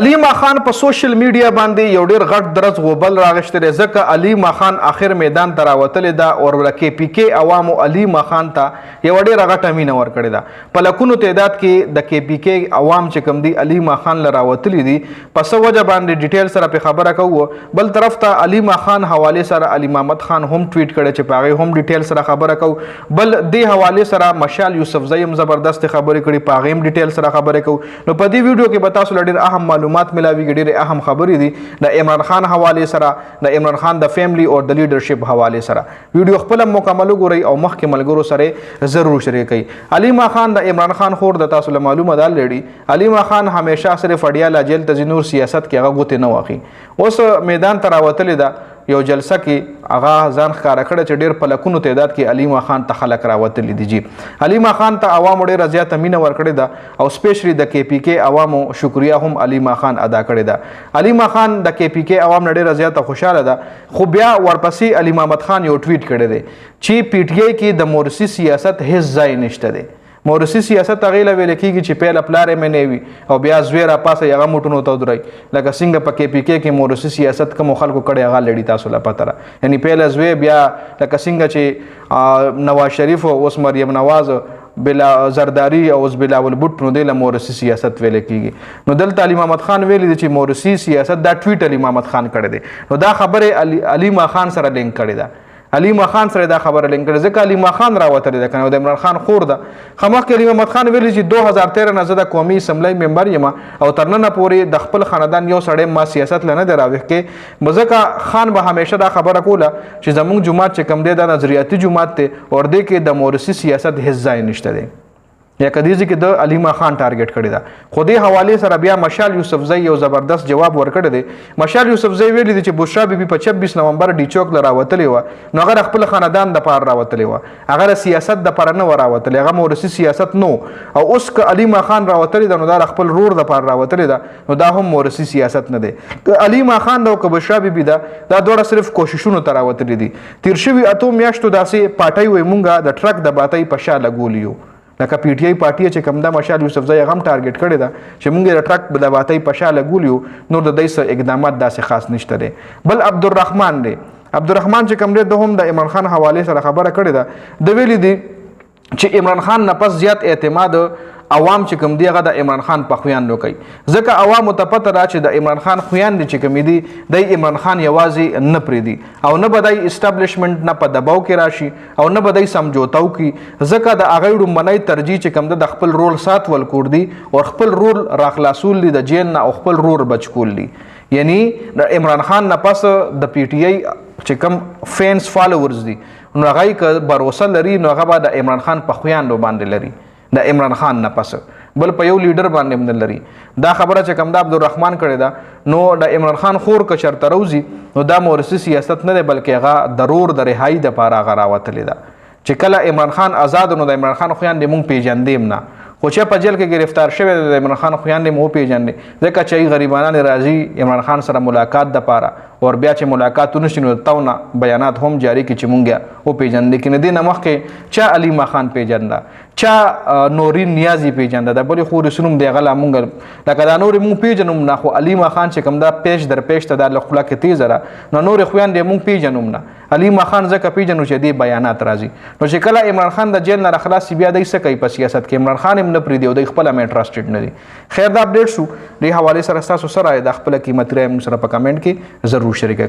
علي خان په سوشل میډیا باندې یو ډیر غټ درز غوبل راغشتره ځکه علي خان اخر میدان ته راوتلی دا او ورکه پی کې عوامو علي خان ته یو ډیر غټه مینه ورکړی دا په لکونو تعداد کې د کې پی کې عوام چې کم دي علي خان لراوتلی دي پس وجه باندې ډیټیل سره په خبره کوو بل طرف ته علي خان حواله سره علي محمد خان هم ټویټ کړي چې پاغه هم ډیټیل سره خبره کوو بل دې حواله سره مشال یوسف زیم زبردست خبرې کړي پاغه هم ډیټیل سره خبره کوو نو په دې ویډیو کې به تاسو لړ اهم معلومات ملاوي ډېر اهم خبرې دي د عمران خان حواله سره د عمران خان د فیملی او د لیډرشپ حواله سره ویډیو خپل مکمل وګورئ او مخکې ملګرو سره ضرور شریک کړئ علي خان د عمران خان خور د تاسو معلومه ده لړي علي خان همیشه صرف اډیا جیل ته نور سیاست کې هغه غوته نه واخی اوس میدان ته راوتلی ده یو جلسه کې هغه ځان ښکارا کړی چې ډېر په لکونو تعداد کې علي خان ته خلک راوتلی دي جی علي خان ته عوامو ډېره زیاته مینه ورکړې ده او سپیشلی د کې پی کې عوامو شکریا هم علي خان ادا کړې ده علي خان د کې پی کې عوام ډېره زیاته خوشاله ده خو بیا ورپسې علي محمد خان یو ټویټ کړی دی چې پی ټی آی کې د مورثي سیاست هیڅ ځای نشته دی مورثي سیاست هغې له ویل کېږي چې پیله پلار یې مې نه وي او بیا زوی راپاسه هغه موټونو ته ودروي لکه څنګه په کې پی کې مورثي سیاست کومو خلکو کړی هغه لړي تاسو له پته ده یعنی پیله زوی بیا لکه څنګه چې نواز شریف اوس مریم نواز بلا زرداری او اوس بلاول بوټ نو دی له مورثي سیاست ویل کېږي نو دلته علي محمد خان ویلی دی چې مورثي سیاست دا ټویټ علي محمد خان کړی دی نو دا خبرې علي خان سره لینک کړې ده علي خان سره دا خبره لینک کړي ځکه علي خان راوتلی ده کنه د عمران خان خور ده خمخکې علي محمد خان ویلي چې 2013 نه زه د قومي اسمبلی ممبر یم او تر ننه پورې د خپل خاندان یو سړی ما سیاست له نه دی راوښکې ځکه خان به همیشه دا خبره کوله چې زموږ جومات چې کوم دی دا نظریاتي جومات دی او دې کې د مورثي سیاست هیڅ ځای نشته دی یا کدیزي کې د علي خان ټارګټ کړی ده خو دې حواله سره بیا مشال یوسف زئی یو زبردست جواب ورکړی دی مشال یوسف زئی ویلي دی چې بشرا بیبي په 26 نومبر ډي چوک راوتلی و نو هغه خپل خاندان د پاره راوتلی و هغه سیاست د پاره نه راوتلی هغه مورثي سیاست نو او اوس ک علي خان راوتلی ده نو دا خپل رور د پاره راوتلی ده نو دا هم مورثي سیاست نه دی علي خان او ک بشرا بیبي دا دوړه صرف کوششونو تر راوتلی دي تیر شوی اته میاشتو داسې پټای وي مونږه د ټرک د باتای په شا لګولیو لکه پی ټی آی پارټي چې کوم دا مشال یوسف زئی غم ټارګټ کړی دا چې مونږ د ټرک د باتای په شا لګولیو نور د دې سره اقدامات داسې خاص نشته دي بل عبدالرحمن دی عبدالرحمن چې کوم دی د هم د عمران خان حواله سره خبره کړې ده د ویلي دی چې عمران خان نه پس زیات اعتماد عوام چې کوم دی هغه د عمران خان په خویان نو کوي ځکه عوام ته پته را چې د عمران خان خویان دي چې کوم دي د عمران خان یوازې نه پریدي او نه بدای اسټابلیشمنت نه په دباو کې راشي او نه بدای سمجوتاو کې ځکه د هغه ډومبنۍ ترجیح چې کوم د خپل رول ساتول کور دي او خپل رول راخلاصول دي د جیل نه او خپل رول بچکول دي یعنی د عمران خان نه پس د پی ټی آی چې کوم فینس فالوورز دي نو هغه که باور لري نو هغه به د عمران خان په خویان باندې لري د عمران خان نه پس بل په یو لیډر باندې هم لري دا خبره چې کوم د عبدالرحمن کړی ده نو د عمران خان خور که چرته روزي نو دا مورثي سیاست نه دی بلکې هغه ضرور د رهایی دپاره هغه راوتلی ده چې کله عمران خان آزاد نو د عمران خان خویان دې مونږ پیژندیم نه خو چې په جیل کې گرفتار شوی د عمران خان خویان دې مو پیژندې ځکه چې غریبانان راځي عمران خان سره ملاقات دپاره او بیا چې ملاقات ونشي نو تاونه بیانات هم جاری کړي چې مونږ او پیژندې کې نه دی نه مخکې چا علي خان پیژنده چا نورین نیازی پیژنده د بلې خو رسوم دی غلا مونږ لکه دا نور مونږ پیژنم نه خو علي خان چې کوم دا پیش در پیش ته د خلا کې تیز را نو نور خویان دې مونږ پیژنم نه علي خان ځکه پیژنو چې دی بیانات راځي نو چې کله عمران خان د جیل نه خلاص بیا د څه کوي په سیاست کې عمران خان هم نه پریدي او د خپل هم انټرسټډ نه دي خیر دا اپډیټ شو د حواله سره تاسو سره د خپل قیمتي رائے سره په کمنټ کې ضرور شریک